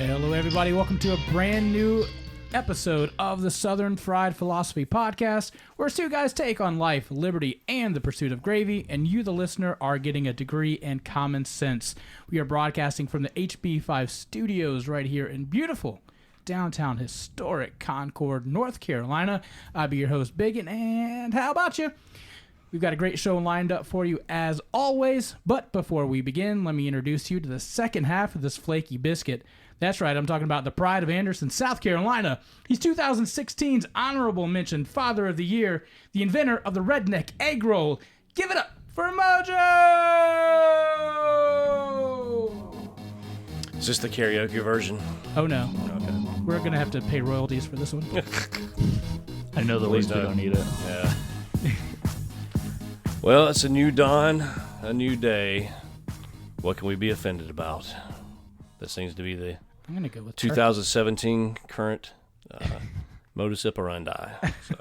Hello, everybody. Welcome to a brand new episode of the Southern Fried Philosophy Podcast, where two guys take on life, liberty, and the pursuit of gravy, and you, the listener, are getting a degree in common sense. We are broadcasting from the HB5 studios right here in beautiful downtown historic Concord, North Carolina. I'll be your host, Biggun, and how about you? We've got a great show lined up for you as always, but before we begin, let me introduce you to the second half of this flaky biscuit. That's right, I'm talking about the pride of Anderson, South Carolina. He's 2016's Honorable Mention Father of the Year, the inventor of the redneck egg roll. Give it up for Mojo! Is this the karaoke version? Oh no, Okay. we're going to have to pay royalties for this one. I know the Please words, we don't need it. Yeah. Well, it's a new dawn, a new day. What can we be offended about? That seems to be the I'm going to go with 2017 current modus operandi. So,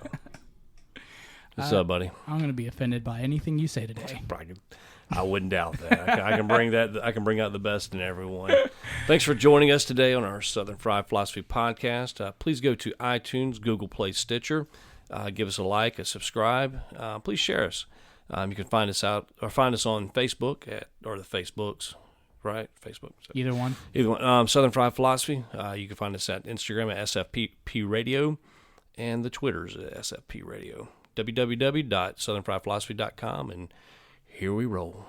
what's up, buddy? I'm going to be offended by anything you say today. I wouldn't doubt that. I can bring that. I can bring out the best in everyone. Thanks for joining us today on our Southern Fried Philosophy Podcast. Please go to iTunes, Google Play, Stitcher. Give us a like, a subscribe. Please share us. You can find us on Facebook or the Facebooks, right? Facebook. So. Either one. Either one. Southern Fried Philosophy. You can find us at Instagram at SFP Radio, and the Twitter's at SFP Radio. www.southernfriedphilosophy.com, and here we roll.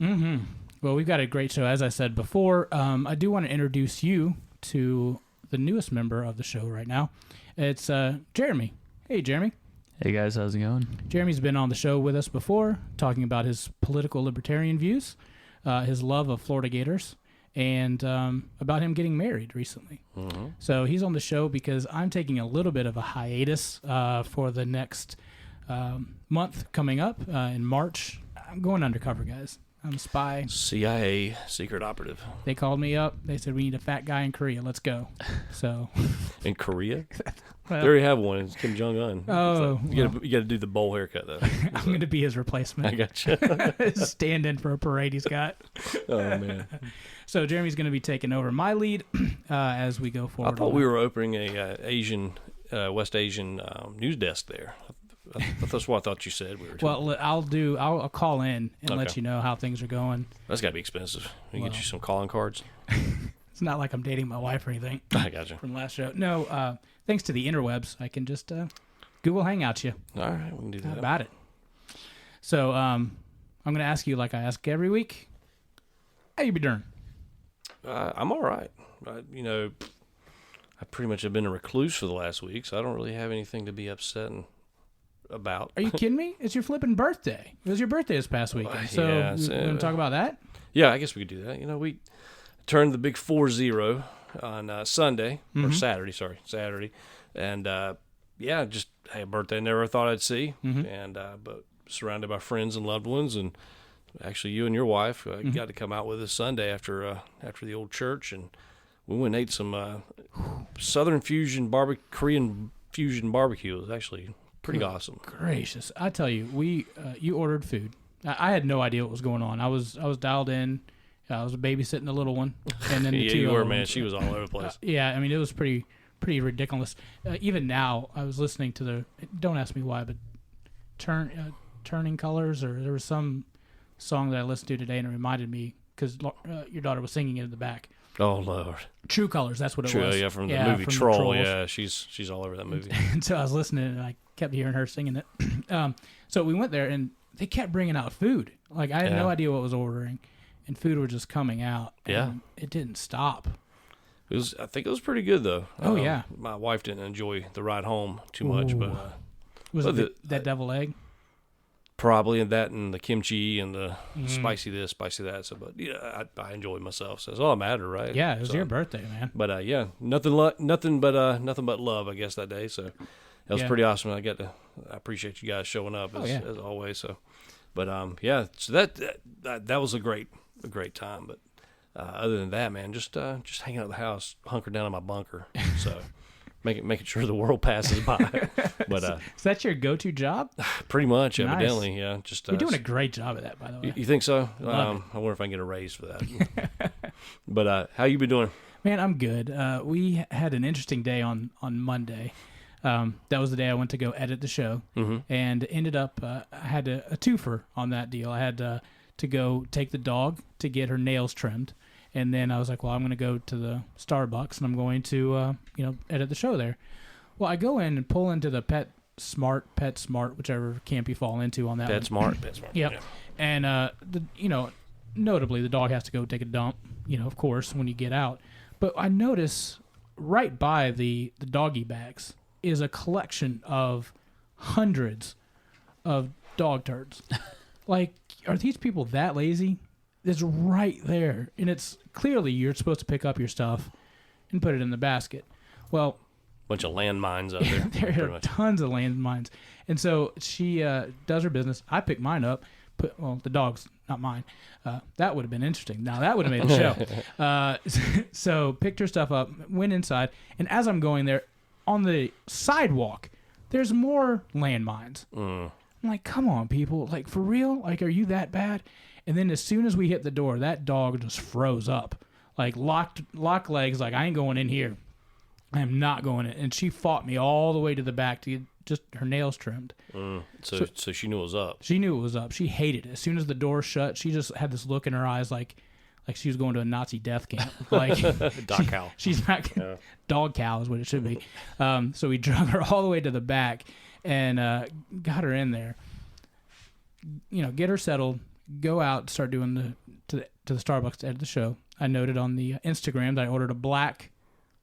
Mm-hmm. Well, we've got a great show. As I said before, I do want to introduce you to the newest member of the show right now. It's Jeremy. Hey, Jeremy. Hey guys, how's it going? Jeremy's been on the show with us before, talking about his political libertarian views, his love of Florida Gators, and about him getting married recently. Mm-hmm. So he's on the show because I'm taking a little bit of a hiatus for the next month coming up in March. I'm going undercover, guys. I'm a spy. CIA secret operative. They called me up. They said, we need a fat guy in Korea. Let's go. So In Korea? well, They already have one. It's Kim Jong-un. Oh, So you got to do the bowl haircut, though. I'm going to be his I replacement. got you. Stand in for a parade he's got. Oh, man. So Jeremy's going to be taking over my lead as we go I forward. thought we were opening a West Asian news desk there. That's what I thought you said we were doing. Well, I'll call in and let Okay. you know how things are going. That's got to be expensive. We can Well. get you some calling cards. It's not like I'm dating my wife or anything I got you. from last show. No, thanks to the interwebs, I can just Google Hangout you. All right, we can do How that. about it? So I'm going to ask you like I ask every week. How you be doing? I'm all right. I pretty much have been a recluse for the last week, so I don't really have anything to be upset about. Are you kidding me? It's your flipping birthday. It was your birthday this past weekend. So yeah, you so- want to talk about that? Yeah, I guess we could do that. We turned the big 4-0 on Sunday, or Saturday. And, just had a birthday I never thought I'd see. Mm-hmm. And but surrounded by friends and loved ones. And actually, you and your wife got to come out with us Sunday after the old church. And we went and ate some Southern Korean fusion barbecue. It was actually pretty awesome. Gracious. I tell you, you ordered food. I had no idea what was going on. I was dialed in. I was babysitting the little one, and then the Yeah, two you other were, man. ones. She was all over the place. Yeah, I mean it was pretty ridiculous. Even now, I was listening to the. Don't ask me why, but Turning Colors, or there was some song that I listened to today, and it reminded me because your daughter was singing it in the back. Oh, Lord. True Colors, that's what it was. Yeah, from the movie from the Troll. Trolls. Yeah, she's all over that movie. And so I was listening, and I kept hearing her singing it. So we went there, and they kept bringing out food. Like, I had no idea what was ordering, and food was just coming out. Yeah. And it didn't stop. I think it was pretty good, though. Oh, yeah. My wife didn't enjoy the ride home too much, but Was Well, it that devil egg? probably and the kimchi and the spicy this, spicy that. So, but yeah, I enjoyed myself. So that's all that mattered, right? Yeah, it was So, your birthday, man. But nothing but love, I guess, that day. So that was pretty awesome. I appreciate you guys showing up as always. So, but so that was a great time. But other than that, man, just hanging out at the house, hunkered down in my bunker. So. Making sure the world passes by, but Is that your go-to job? pretty much, Nice. evidently, yeah. Just You're doing a great job at that, by the way. You think so? Love I wonder if I can get a raise for that. But how you been doing? Man, I'm good. We had an interesting day on Monday. That was the day I went to go edit the show, and ended up I had a twofer on that deal. I had to go take the dog to get her nails trimmed, and then I was like, well, I'm going to go to the Starbucks, and I'm going to edit the show there. Well, I go in and pull into the PetSmart, whichever camp you fall into on that one. PetSmart. Yep. Yeah. And notably, the dog has to go take a dump, of course, when you get out. But I notice right by the doggy bags is a collection of hundreds of dog turds. Like, are these people that lazy? It's right there. And it's clearly you're supposed to pick up your stuff and put it in the basket. Well, bunch of landmines out there. There are tons of landmines. And so she does her business. I pick mine up. The dog's not mine. That would have been interesting. Now, that would have made the show. So picked her stuff up, went inside, and as I'm going there, on the sidewalk, there's more landmines. I'm like, come on, people. Like, for real? Like, are you that bad? And then as soon as we hit the door, that dog just froze up. Like, locked legs, like, I ain't going in here. I am not going in. And she fought me all the way to the back to get just her nails trimmed. So she knew it was up. She knew it was up. She hated it. As soon as the door shut, she just had this look in her eyes like she was going to a Nazi death camp. Like dog cow. She's not dog cow is what it should be. So we drug her all the way to the back and got her in there. Get her settled. Go out, start doing to the Starbucks to edit the show. I noted on the Instagram that I ordered a black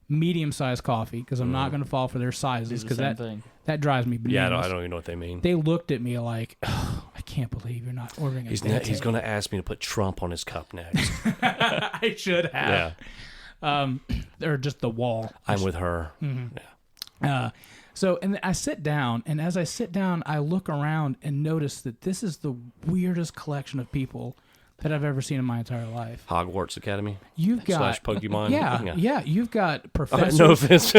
medium-sized coffee because I'm not going to fall for their sizes because that drives me bananas. Yeah, I don't even know what they mean. They looked at me like, oh, I can't believe you're not ordering a He's going to ask me to put Trump on his cup next. I should have. Yeah. Or just the wall. I'm with her. Mm-hmm. Yeah. So, and I sit down, and as I sit down, I look around and notice that this is the weirdest collection of people that I've ever seen in my entire life. Hogwarts Academy? You've got... Pokemon? Yeah. You've got professors... No offense.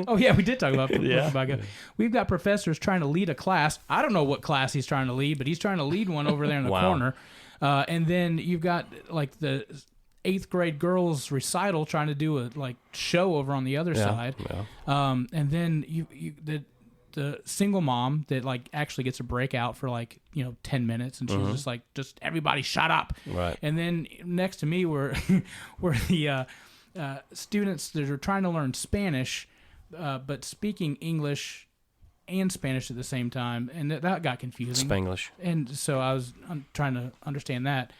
Oh, yeah, we did talk about Pokemon. We've got professors trying to lead a class. I don't know what class he's trying to lead, but he's trying to lead one over there in the corner. And then you've got, like, the 8th grade girls recital trying to do a, like, show over on the other side. Yeah. And then the single mom that like actually gets a breakout for like 10 minutes and she's just like, just everybody shut up, right? And then next to me were the students that are trying to learn Spanish but speaking English and Spanish at the same time, and that got confusing. Spanglish. And so I was trying to understand that.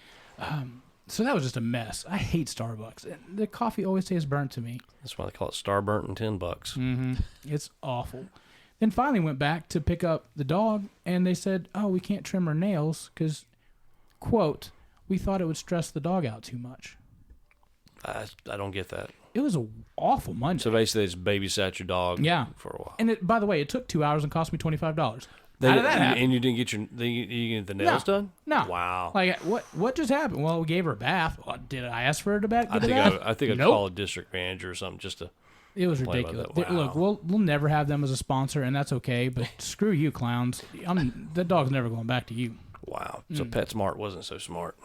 So that was just a mess. I hate Starbucks. The coffee always tastes burnt to me. That's why they call it Starburnt and $10. Mm-hmm. It's awful. Then finally went back to pick up the dog, and they said, oh, we can't trim her nails because, quote, we thought it would stress the dog out too much. I don't get that. It was an awful Monday. So basically, it's babysat your dog for a while. And by the way, it took 2 hours and cost me $25. How did that happen? And you didn't get you get the nails done? No. Wow. Like, what just happened? Well, we gave her a bath. Did I ask for her to get a bath? I think I'd call a district manager or something just to... It was ridiculous. Wow. Look, we'll never have them as a sponsor, and that's okay, but screw you, clowns. The dog's never going back to you. Wow. So PetSmart wasn't so smart.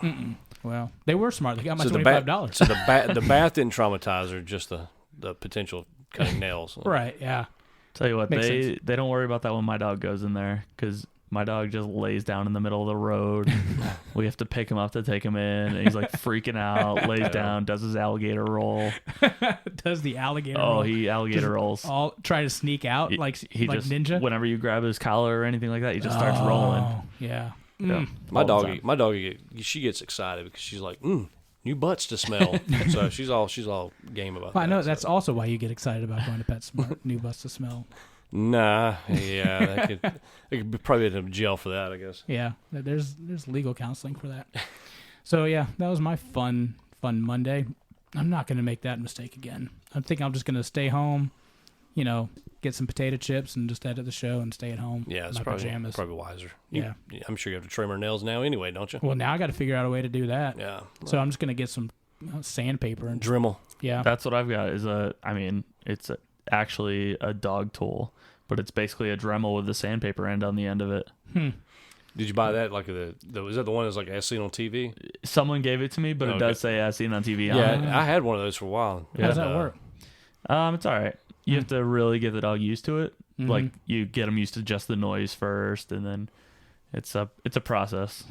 Well, they were smart. They got my $25. So the bath didn't traumatize her, just the potential of cutting nails. Right, yeah. Tell you what, they don't worry about that when my dog goes in there, because my dog just lays down in the middle of the road. We have to pick him up to take him in. And he's like freaking out, lays down, does his alligator roll. Does the alligator roll? Oh, he alligator rolls. All try to sneak out he like just, ninja? Whenever you grab his collar or anything like that, he just starts rolling. Yeah. My doggy, she gets excited because she's like, new butts to smell. So she's all game about that. I know that's also why you get excited about going to PetSmart. New butts to smell. Nah, yeah, they could probably end up in jail for that, I guess. Yeah, there's legal counseling for that. So yeah, that was my fun Monday. I'm not going to make that mistake again. I think I'm just going to stay home, get some potato chips and just edit the show and stay at home. Yeah, it's probably wiser. I'm sure you have to trim her nails now anyway, don't you? Well, now I got to figure out a way to do that. Yeah. So I'm just going to get some sandpaper and Dremel. Yeah, that's what I've got. It's actually a dog tool, but it's basically a Dremel with the sandpaper end on the end of it. Did you buy that? Like is that the one that's like as seen on TV? Someone gave it to me, but it does say as seen on TV. Yeah, I had one of those for a while. How does that work? It's all right. You have to really get the dog used to it. Mm-hmm. Like you get them used to just the noise first, and then it's a process.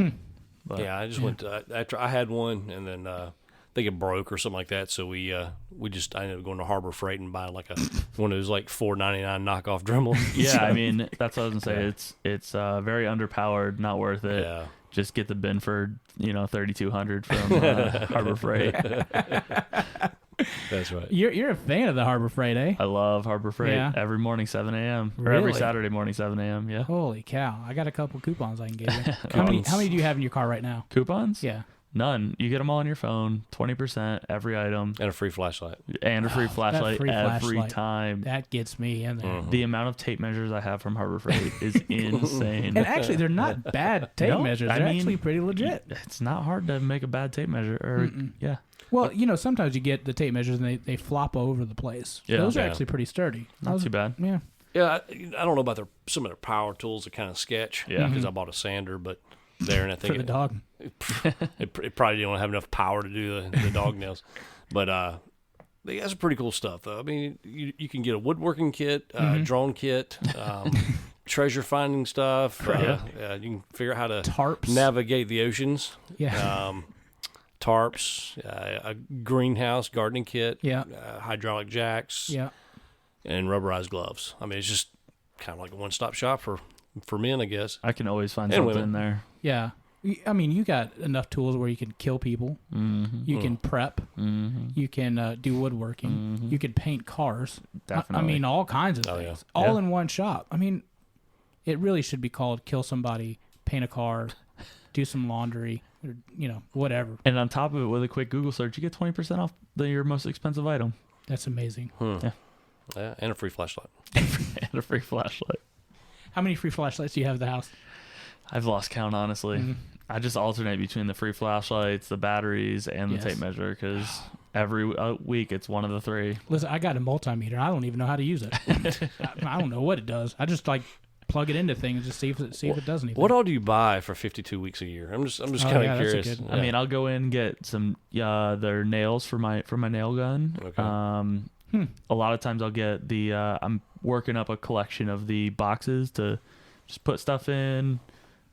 But, yeah, I just went to, after I had one, and then I think it broke or something like that. So I ended up going to Harbor Freight and buying like one of those like $4.99 knockoff Dremels. Yeah, I mean that's what I was gonna say. It's very underpowered, not worth it. Yeah. Just get the Binford, $3,200 from Harbor Freight. That's right. You're a fan of the Harbor Freight, eh? I love Harbor Freight. Yeah. Every morning 7 a.m. or Really? every Saturday morning 7 a.m. Yeah. Holy cow! I got a couple coupons I can give you. How many do you have in your car right now? Coupons? Yeah. None. You get them all on your phone. 20% every item. And a free flashlight. And a free flashlight free every flashlight. time. That gets me in there. Mm-hmm. The amount of tape measures I have from Harbor Freight is insane. And actually, they're not bad tape measures. They're actually pretty legit. It's not hard to make a bad tape measure. Yeah. Well, sometimes you get the tape measures and they flop over the place. Yeah. Those are actually pretty sturdy. Not too bad. Yeah. Yeah, I don't know about some of their power tools that kind of sketch. Yeah. Because I bought a sander, but there, and I think For the dog. It probably don't have enough power to do the dog nails. But they got some pretty cool stuff, though. I mean, you can get a woodworking kit, drone kit, treasure finding stuff. You can figure out how to Tarps. navigate the oceans. Yeah. Tarps, a greenhouse gardening kit, Yeah. hydraulic jacks, Yeah. and rubberized gloves. I mean, it's just kind of like a one-stop shop for men, I guess. I can always find And something women. in there. Yeah. I mean, you got enough tools where you can kill people. Mm-hmm. You can prep. Mm-hmm. You can do woodworking. Mm-hmm. You can paint cars. Definitely. I mean, all kinds of Oh, things. yeah. All Yeah. in one shop. I mean, it really should be called kill somebody, paint a car, do some laundry, or, whatever. And on top of it, with a quick Google search, you get 20% off your most expensive item. That's amazing. Yeah, and a free flashlight. And a free flashlight. How many free flashlights do you have at the house? I've lost count, honestly. Mm-hmm. I just alternate between the free flashlights, the batteries, and the Yes. tape measure because every week it's one of the three. Listen, I got a multimeter. I don't even know how to use it. I don't know what it does. I just plug it into things and just see if it does anything. What all do you buy for 52 weeks a year? I'm just kind of yeah, that's a curious. good- I mean, I'll go in and get some their nails for my nail gun. Okay. A lot of times I'll get the I'm working up a collection of the boxes to just put stuff in.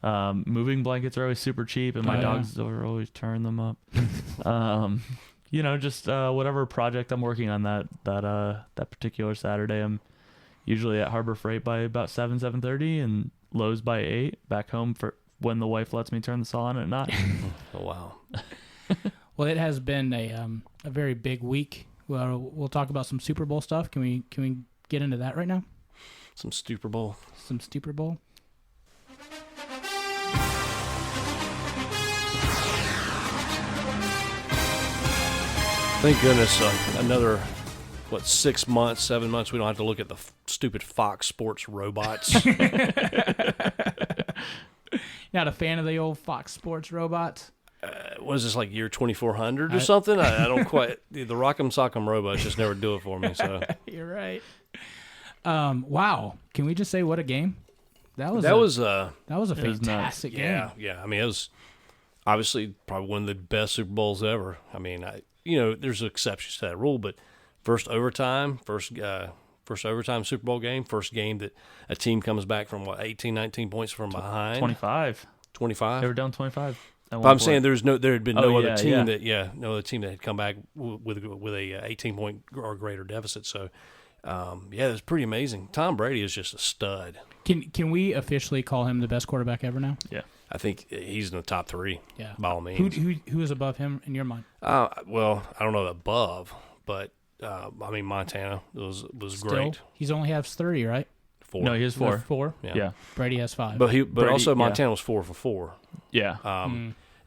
Moving blankets are always super cheap, and my dogs are always tearing them up. Just whatever project I'm working on that particular Saturday, I'm usually at Harbor Freight by about 7:30, and Lowe's by 8. Back home for when the wife lets me turn the saw on at night. Oh, wow. Well, it has been a very big week. Well, we'll talk about some Super Bowl stuff. Can we get into that right now? Some Superbowl. Some Super Bowl. Thank goodness another, 6 months, 7 months, we don't have to look at the stupid Fox Sports robots. Not a fan of the old Fox Sports robots? What is this, like year 2400 or something? I don't quite, the Rock'em Sock'em robots just never do it for me. So You're right. Wow. Can we just say what a game? That was a fantastic game. Yeah. I mean, it was obviously probably one of the best Super Bowls ever. I mean, there's exceptions to that rule, but first overtime Super Bowl game, first game that a team comes back from 18, 19 points from behind. 25. 25. They were down 25. But I'm saying there had been no other team no other team that had come back with a 18 point or greater deficit. So, it was pretty amazing. Tom Brady is just a stud. Can we officially call him the best quarterback ever now? Yeah. I think he's in the top 3. Yeah. By all means. Who is above him in your mind? Well, I don't know above, but Montana was great. He only has 3, right? 4. No, he has 4. 4. Yeah. Brady has 5. But also Montana was 4 for 4. Yeah.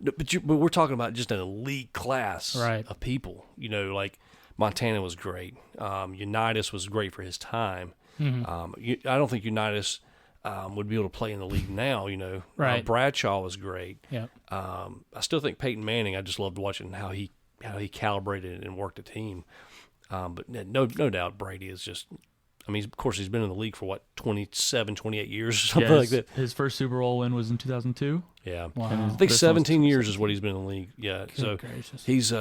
But we're talking about just an elite class Right. of people. Like Montana was great. Unitas was great for his time. Mm-hmm. I don't think Unitas would be able to play in the league now. Right. Bradshaw was great. Yep. I still think Peyton Manning. I just loved watching how he calibrated and worked a team. But no doubt Brady is just I mean, of course, he's been in the league for, 27, 28 years or something like that. His first Super Bowl win was in 2002. Yeah. Wow. I think 17 years is what he's been in the league. Yeah. Good so gracious. he's,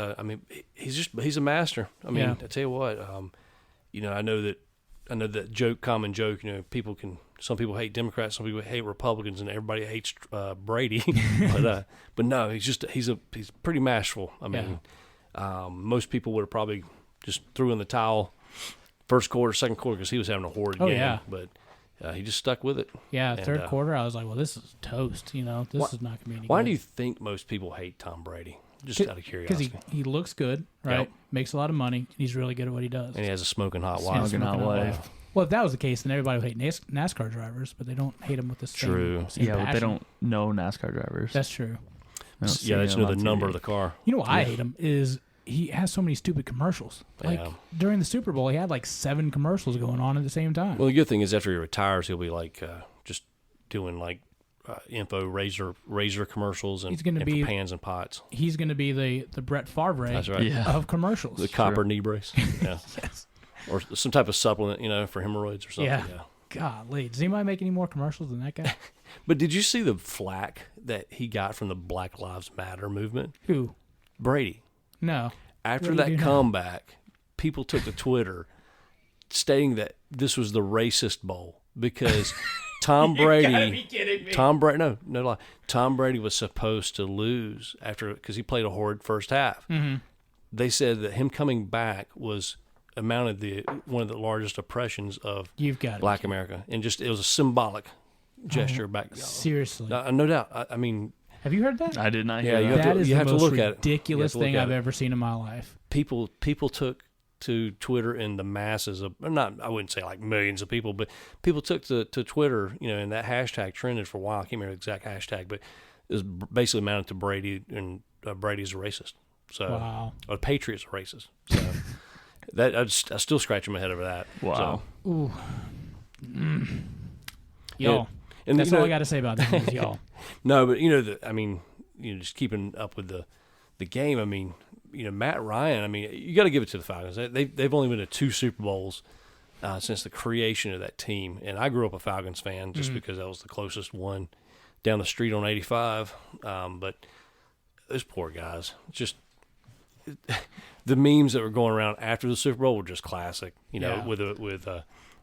he's a master. I mean, I tell you what, I know that common joke, some people hate Democrats, some people hate Republicans, and everybody hates Brady. But no, he's pretty masterful. I mean, most people would have probably just threw in the towel first quarter, second quarter, because he was having a horrid game. Yeah. But he just stuck with it. Yeah, third quarter, I was like, well, this is toast. This is not going to be any good. Why do you think most people hate Tom Brady? Just out of curiosity. Because he looks good, right? Yep. Makes a lot of money. And he's really good at what he does. And he has a smoking hot wife. Well, if that was the case, then everybody would hate NASCAR drivers, but they don't hate them with the same Yeah, passion. but they don't know NASCAR drivers. That's true. They just know the number of the car. You know why I hate him is he has so many stupid commercials. Like during the Super Bowl, he had like 7 commercials going on at the same time. Well, the good thing is after he retires, he'll be like just doing like info razor commercials and for pans and pots. He's going to be the Brett Favre That's right. of commercials. The copper knee brace. Yeah. Yes. Or some type of supplement, for hemorrhoids or something. Yeah. Golly, does anybody make any more commercials than that guy? But did you see the flack that he got from the Black Lives Matter movement? Who? Brady. No. After that comeback, people took to Twitter stating that this was the racist bowl because Tom Brady. You gotta be kidding me. No lie. Tom Brady was supposed to lose because he played a horrid first half. Mm-hmm. They said that him coming back amounted one of the largest oppressions of Black America, and it was a symbolic gesture back. Seriously, no doubt. I mean, have you heard that? I did not hear that. That is the most look at it. ridiculous thing I've ever seen in my life. People took to Twitter in the masses of I wouldn't say like millions of people, but people took to Twitter, and that hashtag trended for a while. I can't remember the exact hashtag, but it was basically amounted to Brady, and Brady's a racist. So, wow. Or Patriots are racist. So. That I still scratch my head over that. Wow. So. Ooh. Y'all. And that's all I got to say about that is y'all. No, but just keeping up with the game. I mean, Matt Ryan. I mean, you got to give it to the Falcons. They've only been to 2 Super Bowls since the creation of that team. And I grew up a Falcons fan just because that was the closest one down the street on 85. But those poor guys, just. The memes that were going around after the Super Bowl were just classic, with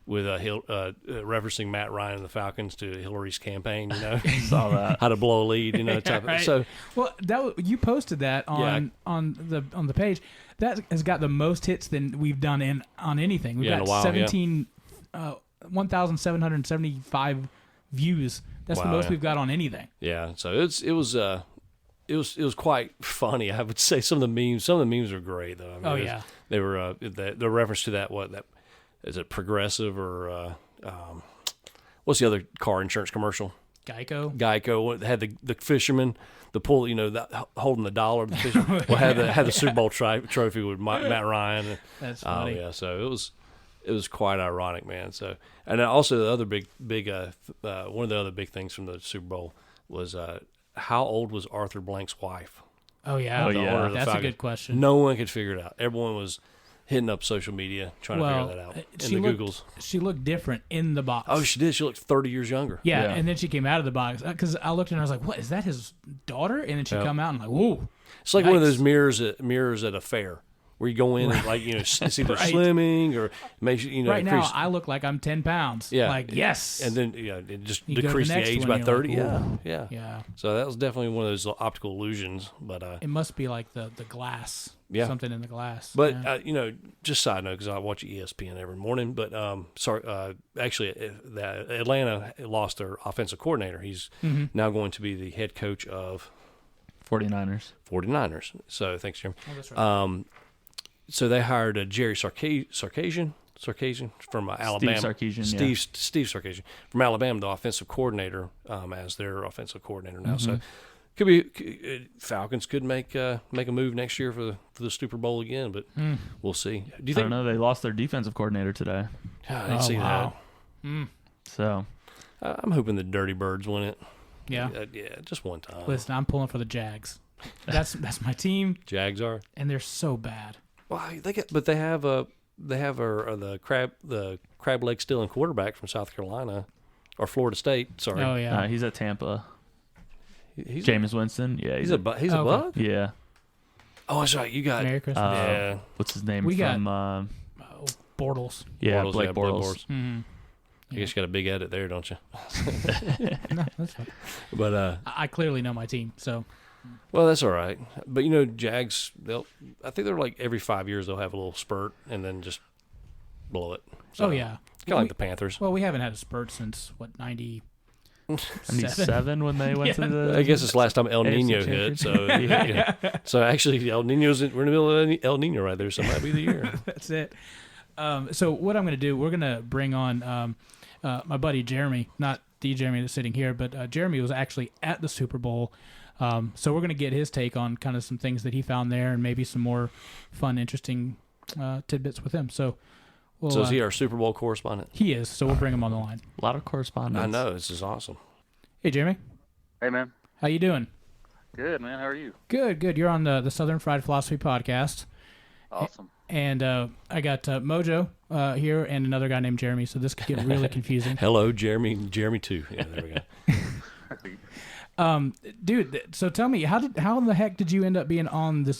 referencing Matt Ryan and the Falcons to Hillary's campaign, Saw that. How to blow a lead, type right. So, well, you posted that on the page. That has got the most hits than we've done on anything. We've got 1,775 views. That's the most we've got on anything. Yeah, so it was quite funny. I would say some of the memes are great though. I mean, they were the reference to that. What that is it? Progressive or what's the other car insurance commercial? Geico had the fisherman, the pull, holding the dollar. The fisherman, had the Super Bowl trophy with Matt Ryan. That's funny. So it was quite ironic, man. So and also the other big one of the other big things from the Super Bowl was. How old was Arthur Blank's wife? Oh, yeah. That's a good question. No one could figure it out. Everyone was hitting up social media trying to figure that out. Googles. She looked different in the box. Oh, she did. She looked 30 years younger. Yeah, and then she came out of the box. Because I looked at her and I was like, what, is that his daughter? And then she come out and I'm like, whoa. It's like one of those mirrors at a fair. Where you go in and it's either slimming or makes right now I look like I'm 10 pounds. Yeah, like yes, and then it just decreased the age by 30. Like, yeah. So that was definitely one of those optical illusions. But it must be like the glass, something in the glass. But just side note because I watch ESPN every morning. But actually, Atlanta lost their offensive coordinator. He's now going to be the head coach of 49ers. So thanks, Jeremy. Oh, that's right. So they hired Jerry Sarkisian from Alabama. Steve Sarkisian from Alabama, the offensive coordinator, as their offensive coordinator now. So could be Falcons could make a move next year for the Super Bowl again, but we'll see. Do you think? I don't know. They lost their defensive coordinator today. I didn't see that. So I'm hoping the Dirty Birds win it. Yeah, just one time. Listen, I'm pulling for the Jags. That's my team. Jags are, and they're so bad. Well, they have they have the crab leg stealing quarterback from South Carolina or Florida State. Sorry. Oh yeah. He's at Tampa. He's Jameis Winston. Yeah, he's a Buck. Yeah. Oh, that's right. You got Merry Christmas. yeah. What's his name We from? Bortles. Yeah, Bortles, Blake Bortles. Mm-hmm. I guess you got a big edit there, don't you? No, that's fine. But I clearly know my team, so. well, that's all right. But Jags, I think they're like every 5 years they'll have a little spurt and then just blow it. So, Oh yeah. kind of like the Panthers. Well, we haven't had a spurt since what 97 when they went to the. I guess it's last time El AFC Nino hit. So so actually, we're in the middle of El Nino right there. So it might be the year. That's it. So what I'm going to do, we're going to bring on my buddy Jeremy, not the Jeremy that's sitting here, but Jeremy was actually at the Super Bowl. So we're going to get his take on kind of some things that he found there and maybe some more fun, interesting tidbits with him. So So is he our Super Bowl correspondent? He is. So we'll bring him on the line. A lot of correspondence. I know. This is awesome. Hey, Jeremy. Hey, man. How you doing? Good, man. How are you? Good. You're on the Southern Fried Philosophy podcast. Awesome. And I got Mojo here and another guy named Jeremy, so this could get really confusing. Hello, Jeremy. Jeremy too. Yeah, there we go. Dude, so tell me, how in the heck did you end up being on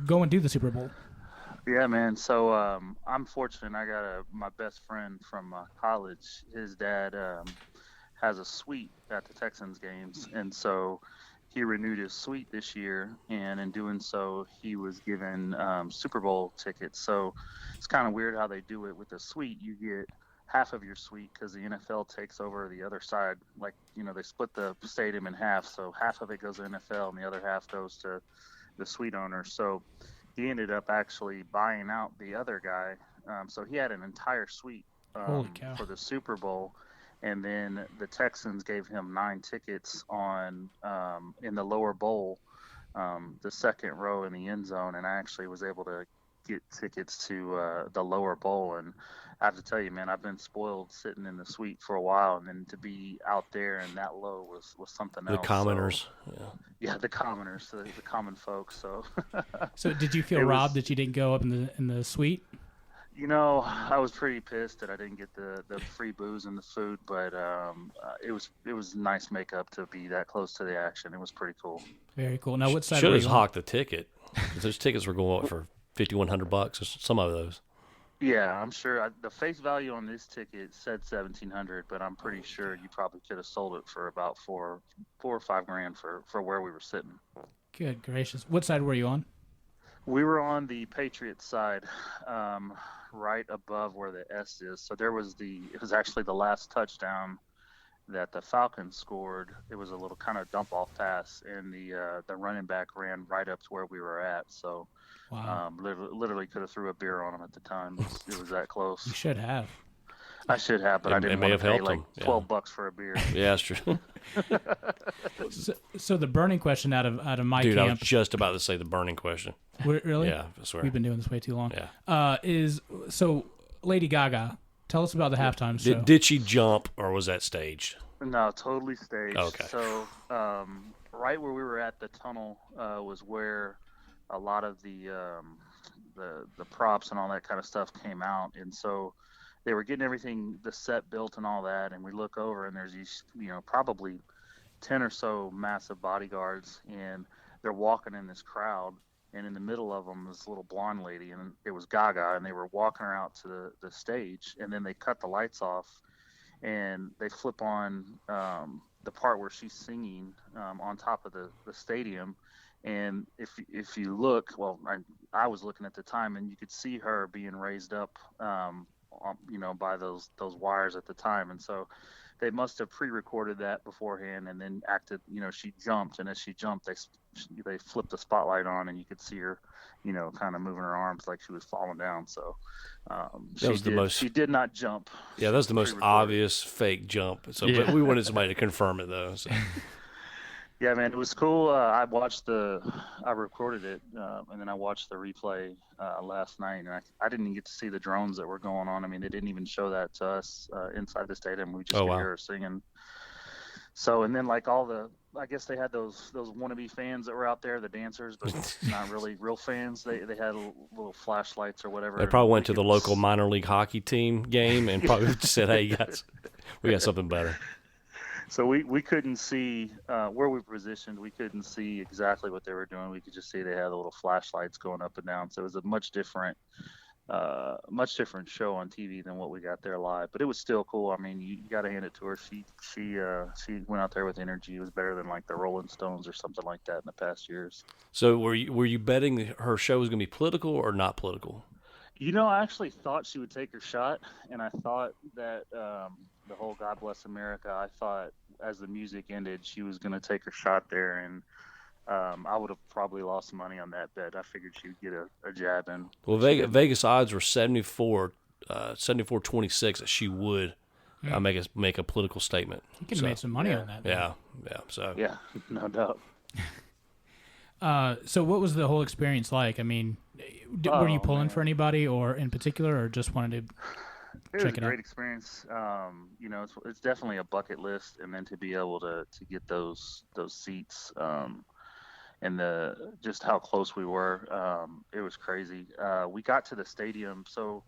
go and do the Super Bowl? Yeah, man. So I'm fortunate. I got my best friend from college. His dad has a suite at the Texans games, and so he renewed his suite this year, and in doing so, he was given Super Bowl tickets. So it's kind of weird how they do it with the suite. You get half of your suite because the NFL takes over the other side. Like, they split the stadium in half, so half of it goes to NFL and the other half goes to the suite owner. So he ended up actually buying out the other guy. So he had an entire suite Holy cow. for the Super Bowl. And then the Texans gave him 9 tickets on in the lower bowl, the second row in the end zone. And I actually was able to get tickets to the lower bowl. And I have to tell you, man, I've been spoiled sitting in the suite for a while. And then to be out there and that low was something else. The commoners. So, yeah, the commoners, the common folks. So, so did you feel robbed that you didn't go up in the suite? I was pretty pissed that I didn't get the free booze and the food, but it was nice makeup to be that close to the action. It was pretty cool. Very cool. Now, what side should were have you on? hawked the ticket? Because those tickets were going up for $5,100. Some of those. Yeah, I'm sure. The face value on this ticket said $1,700, but I'm pretty sure you probably could have sold it for about $4 or $5 grand for where we were sitting. Good gracious! What side were you on? We were on the Patriots side, right above where the S is. So it was actually the last touchdown that the Falcons scored. It was a little kind of dump off pass, and the running back ran right up to where we were at. So, wow. Literally could have threw a beer on him at the time. It was that close. You should have. I should have, but I didn't want to pay like $12 for a beer. Yeah, that's true. So the burning question out of my Dude, camp. I was just about to say the burning question. Really? Yeah, I swear. We've been doing this way too long. Yeah. So Lady Gaga, tell us about the halftime show. Did she jump or was that staged? No, totally staged. Okay. So right where we were at, the tunnel was where a lot of the props and all that kind of stuff came out, and so they were getting everything, the set built and all that, and we look over and there's these, probably 10 or so massive bodyguards, and they're walking in this crowd, and in the middle of them this little blonde lady, and it was Gaga, and they were walking her out to the stage, and then they cut the lights off, and they flip on the part where she's singing on top of the stadium, and if you look, well, I was looking at the time, and you could see her being raised up by those wires at the time, and so they must have pre-recorded that beforehand and then acted. She jumped, and as she jumped, they flipped the spotlight on, and you could see her, kind of moving her arms like she was falling down. So she did not jump. Yeah, that was the most obvious fake jump. So, yeah. But we wanted somebody to confirm it though. So. Yeah, man, it was cool. I recorded it, and then I watched the replay last night, and I didn't even get to see the drones that were going on. I mean, they didn't even show that to us inside the stadium. We just could hear her singing. So, and then like I guess they had those wannabe fans that were out there, the dancers, but not really real fans. They had little flashlights or whatever. They probably went to the local minor league hockey team game and probably said, "Hey guys, we got something better." So we couldn't see where we positioned. We couldn't see exactly what they were doing. We could just see they had the little flashlights going up and down. So it was a much different show on TV than what we got there live. But it was still cool. I mean, you got to hand it to her. She went out there with energy. It was better than like the Rolling Stones or something like that in the past years. So were you betting her show was going to be political or not political? I actually thought she would take her shot, and I thought that the whole "God Bless America." I thought as the music ended, she was going to take her shot there, and I would have probably lost some money on that bet. I figured she would get a jab in. Well, Vegas odds were 74-26 that she would make a political statement. You could have made some money on that. Yeah. So yeah, no doubt. So what was the whole experience like? I mean, were you pulling for anybody or in particular, or just wanted to check it out? It was a great experience. It's definitely a bucket list, and then to be able to get those seats, and just how close we were, it was crazy. We got to the stadium, so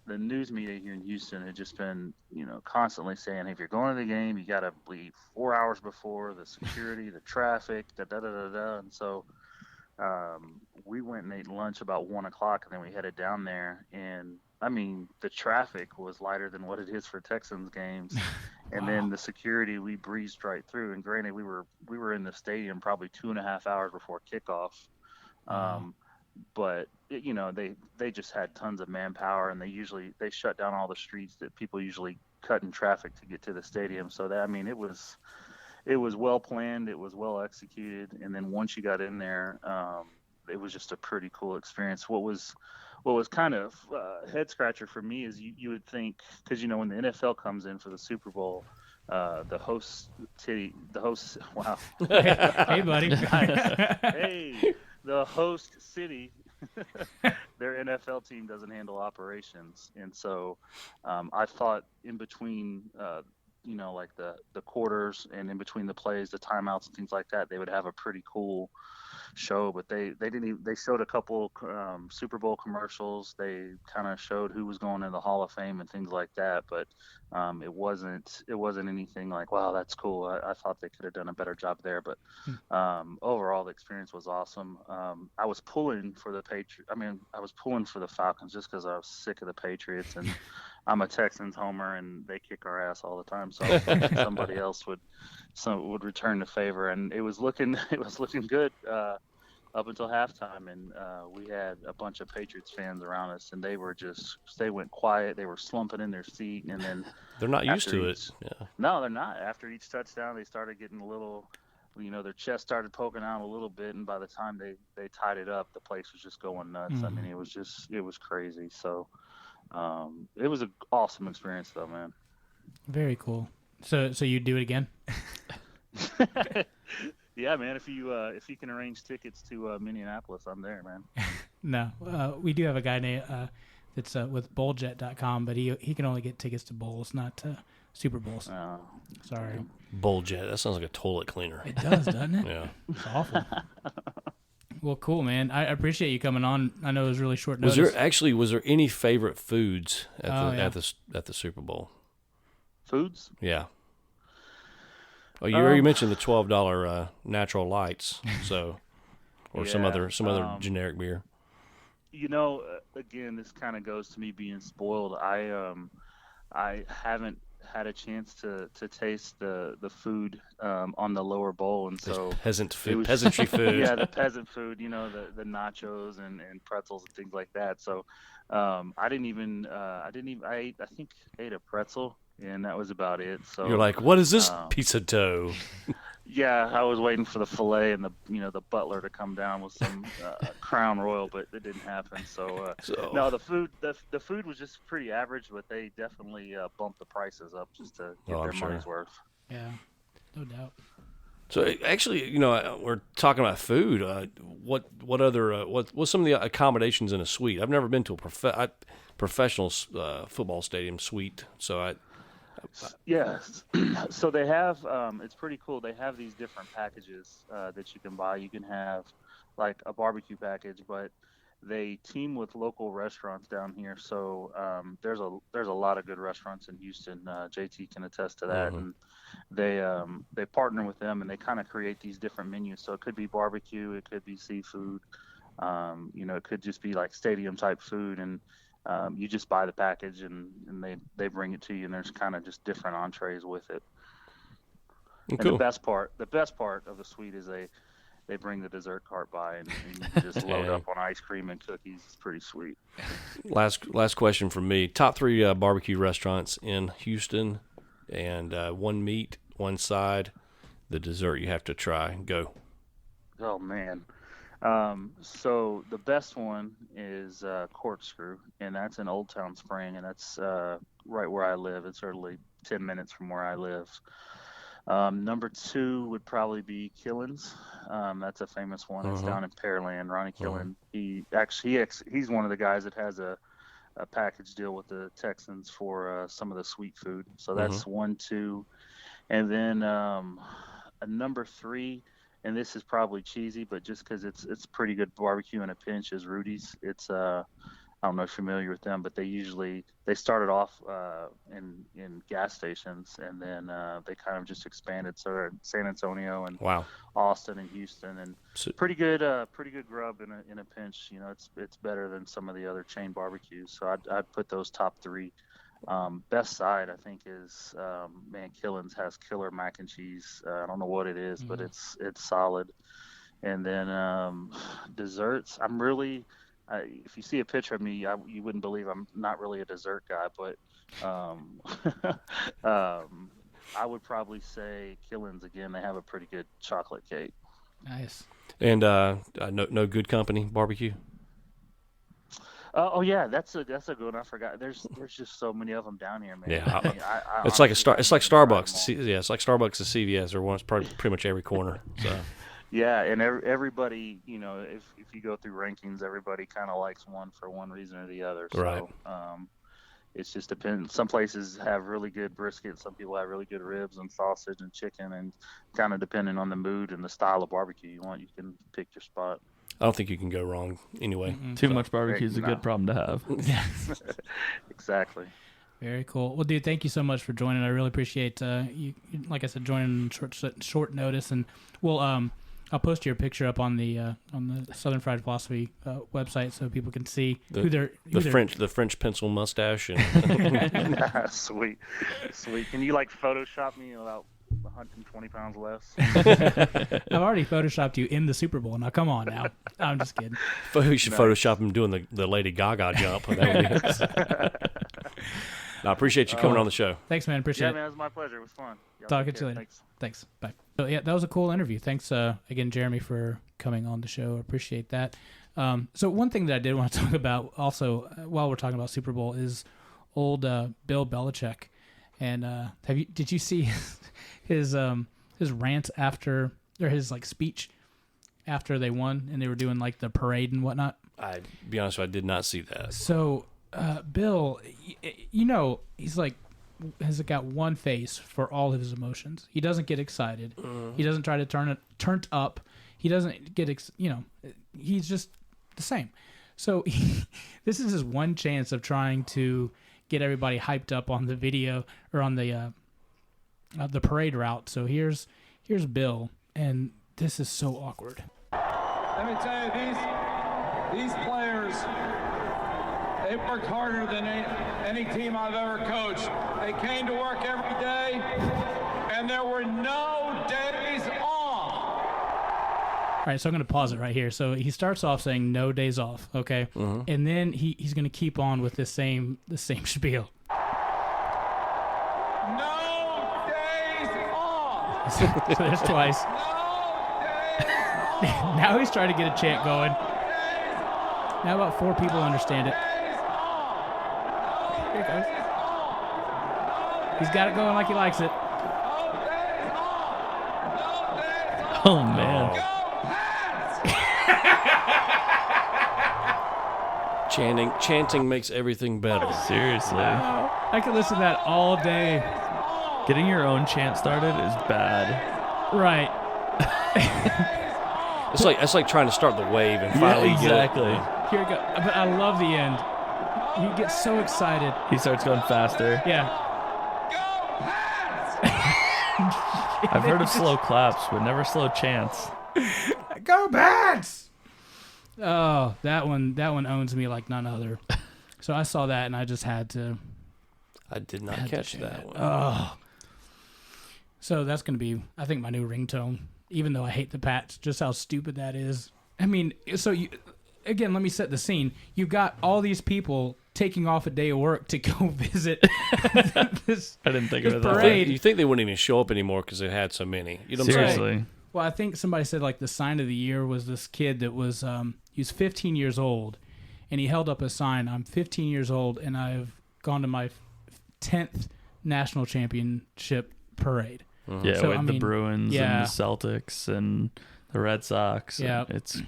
the news media here in Houston had just been, constantly saying, hey, if you're going to the game, you got to leave 4 hours before, the security, the traffic, da-da-da-da-da. And so we went and ate lunch about 1 o'clock, and then we headed down there. And, I mean, the traffic was lighter than what it is for Texans games. And then the security, we breezed right through. And granted, we were in the stadium probably 2.5 hours before kickoff. But they just had tons of manpower, and they shut down all the streets that people usually cut in traffic to get to the stadium. So that, I mean, it was well planned, it was well executed, and then once you got in there, it was just a pretty cool experience. What was kind of head scratcher for me is you would think, because when the NFL comes in for the Super Bowl, the host, wow, hey buddy, hey. The host city, their NFL team doesn't handle operations. And so I thought in between, like the quarters and in between the plays, the timeouts and things like that, they would have a pretty cool show. But they showed a couple Super Bowl commercials. They kind of showed who was going in the Hall of Fame and things like that. But it wasn't anything like, wow, that's cool. I thought they could have done a better job there. But overall, the experience was awesome. I was pulling for the I was pulling for the Falcons just because I was sick of the Patriots, and I'm a Texans homer, and they kick our ass all the time. So somebody else would return the favor, and it was looking good up until halftime, and we had a bunch of Patriots fans around us, and they went quiet. They were slumping in their seat, and then they're not used to it. Yeah. No, they're not. After each touchdown, they started getting a little, their chest started poking out a little bit, and by the time they tied it up, the place was just going nuts. I mean, it was crazy. So it was an awesome experience, though, man. Very cool. So you'd do it again? Yeah, man. If you can arrange tickets to Minneapolis, I'm there, man. No, we do have a guy named that's with bowljet.com, but he can only get tickets to bowls, not to Super Bowls. Oh. Sorry. Bowljet. That sounds like a toilet cleaner. It does, doesn't it? Yeah. It's awful. Well, cool, man. I appreciate you coming on. I know it was really short notice. Was there any favorite foods at the Super Bowl? Foods? Yeah. Oh, you already mentioned the $12 natural lights, or some other generic beer. Again, this kind of goes to me being spoiled. I haven't had a chance to taste the food on the lower bowl, and so peasantry food. Yeah, the peasant food. The nachos and pretzels and things like that. So I ate a pretzel, and that was about it. So you're like, what is this piece of dough? Yeah, I was waiting for the fillet and the butler to come down with some Crown Royal, but it didn't happen. So no, the food was just pretty average, but they definitely bumped the prices up just to get their money's worth. Yeah, no doubt. So actually, we're talking about food. What's some of the accommodations in a suite? I've never been to a professional football stadium suite, so Yes. So they have, it's pretty cool. They have these different packages that you can buy. You can have like a barbecue package, but they team with local restaurants down here. So there's a lot of good restaurants in Houston. JT can attest to that. And they partner with them, and they kind of create these different menus. So it could be barbecue, it could be seafood, it could just be like stadium type food, and you just buy the package and they bring it to you, and there's kind of just different entrees with it. Cool. And the best part of the suite is they bring the dessert cart by, and you can just load up on ice cream and cookies. It's pretty sweet. Last question from me. Top 3 barbecue restaurants in Houston, and one meat, one side, the dessert you have to try. Go. Oh, man. So the best one is Corkscrew, and that's in Old Town Spring, and that's right where I live. It's only 10 minutes from where I live. Number 2 would probably be Killen's. That's a famous one. It's down in Pearland. Ronnie Killen. He's one of the guys that has a package deal with the Texans for some of the sweet food. So that's 1, 2, and then a number 3. And this is probably cheesy, but just because it's pretty good barbecue in a pinch, is Rudy's. It's I don't know if you're familiar with them, but they started off in gas stations, and then they kind of just expanded. So they're in San Antonio and Austin and Houston, and pretty good grub in a pinch. It's better than some of the other chain barbecues. So I'd put those top 3. Best side, I think, is Killen's has killer mac and cheese. I don't know what it is, but it's solid. And then desserts, if you see a picture of me, you wouldn't believe I'm not really a dessert guy, but I would probably say Killen's again. They have a pretty good chocolate cake. Nice. And no Good Company barbecue. Oh yeah, that's a good one. I forgot. There's just so many of them down here, man. Yeah, I it's like Starbucks. Yeah, it's like Starbucks and CVS. They're one's pretty much every corner. So. Yeah, and everybody, if you go through rankings, everybody kind of likes one for one reason or the other. So, right. It's just depends. Some places have really good brisket. Some people have really good ribs and sausage and chicken, and kind of depending on the mood and the style of barbecue you want, you can pick your spot. I don't think you can go wrong anyway. Too much barbecue is a good problem to have. Exactly. Very cool. Well, dude, thank you so much for joining. I really appreciate you, like I said, joining short notice. And we'll I'll post your picture up on the Southern Fried Philosophy website so people can see the French pencil mustache. And Sweet. Can you Photoshop me about 120 pounds less? I've already photoshopped you in the Super Bowl. Now, come on now. I'm just kidding. We should Photoshop him doing the Lady Gaga jump. I appreciate you coming on the show. Thanks, man. Appreciate it. Yeah, man, it was my pleasure. It was fun. Talking to you later. Thanks. Bye. So, yeah, that was a cool interview. Thanks again, Jeremy, for coming on the show. I appreciate that. So one thing that I did want to talk about also while we're talking about Super Bowl is old Bill Belichick. And did you see his rant after, or his speech after they won and they were doing the parade and whatnot? I be honest, I did not see that. So Bill, he's has got one face for all of his emotions. He doesn't get excited. He doesn't try to turn up. He doesn't get he's just the same. So this is his one chance of trying to get everybody hyped up on the video or on the parade route. So here's Bill, and this is so awkward. Let me tell you, these players, they worked harder than any team I've ever coached. They came to work every day, and there were no days off. All right, so I'm going to pause it right here. So he starts off saying no days off, okay? And then he's going to keep on with the same spiel. No days off. So there's twice. No days off. Now he's trying to get a chant going. Now about 4 people understand it. Here it goes. He's got it going like he likes it. Oh, man. Chanting makes everything better. Seriously. I could listen to that all day. Getting your own chant started is bad. Right. It's like trying to start the wave and finally exactly. get it. Here we go. But I love the end. You get so excited. He starts going faster. Yeah. I've heard of slow claps, but never slow chants. Go Pats! Oh, that one owns me like none other. So I saw that and I just had to. I did not catch that one. Oh. So that's going to be, I think, my new ringtone. Even though I hate the Pats, just how stupid that is. I mean, so again, let me set the scene. You've got all these people taking off a day of work to go visit this. I didn't think of it that parade. way. You think they wouldn't even show up anymore because they had so many? You know what I'm saying? Seriously. Well, I think somebody said like the sign of the year was this kid that was he was 15 years old, and he held up a sign. I'm 15 years old, and I've gone to my 10th national championship parade. Mm-hmm. Yeah, So, with I the mean, Bruins yeah. and the Celtics and the Red Sox. Yeah. It's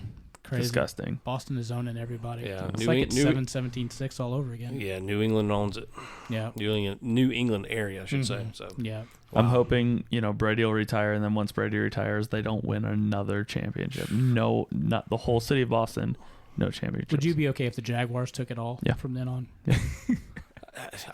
Crazy. disgusting. Boston is owning everybody. Yeah, It's like it's 7-17-6 all over again. Yeah, New England owns it. Yeah. New England area, I should say. So Yeah. I'm hoping, Brady will retire, and then once Brady retires, they don't win another championship. No, not the whole city of Boston. No championships. Would you be okay if the Jaguars took it all Yeah. from then on?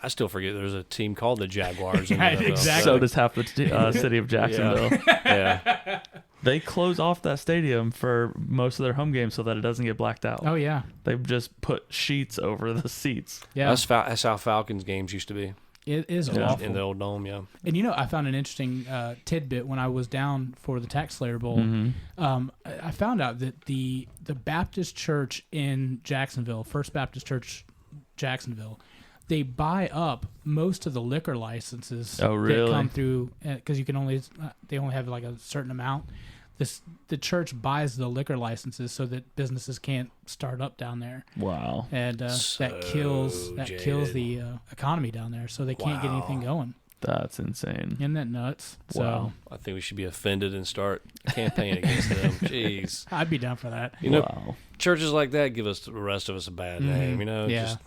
I still forget there's a team called the Jaguars. In Right, the NFL, exactly. So does half the city of Jacksonville. Yeah. They close off that stadium for most of their home games so that it doesn't get blacked out. Oh, yeah. They've just put sheets over the seats. Yeah. That's how Falcons games used to be It is Yeah. awful. in the old dome. Yeah. And I found an interesting tidbit when I was down for the Tax Slayer Bowl. Mm-hmm. I found out that the Baptist Church in Jacksonville, First Baptist Church, Jacksonville, they buy up most of the liquor licenses Oh, really? that come through because they only have like a certain amount. The church buys the liquor licenses so that businesses can't start up down there. Wow. And that kills the economy down there, so they can't get anything going. That's insane. Isn't that nuts? Wow. I think we should be offended and start a campaign against them. Jeez. So I'd be down for that. Wow. Churches like that give us the rest of us a bad name. Yeah. Just,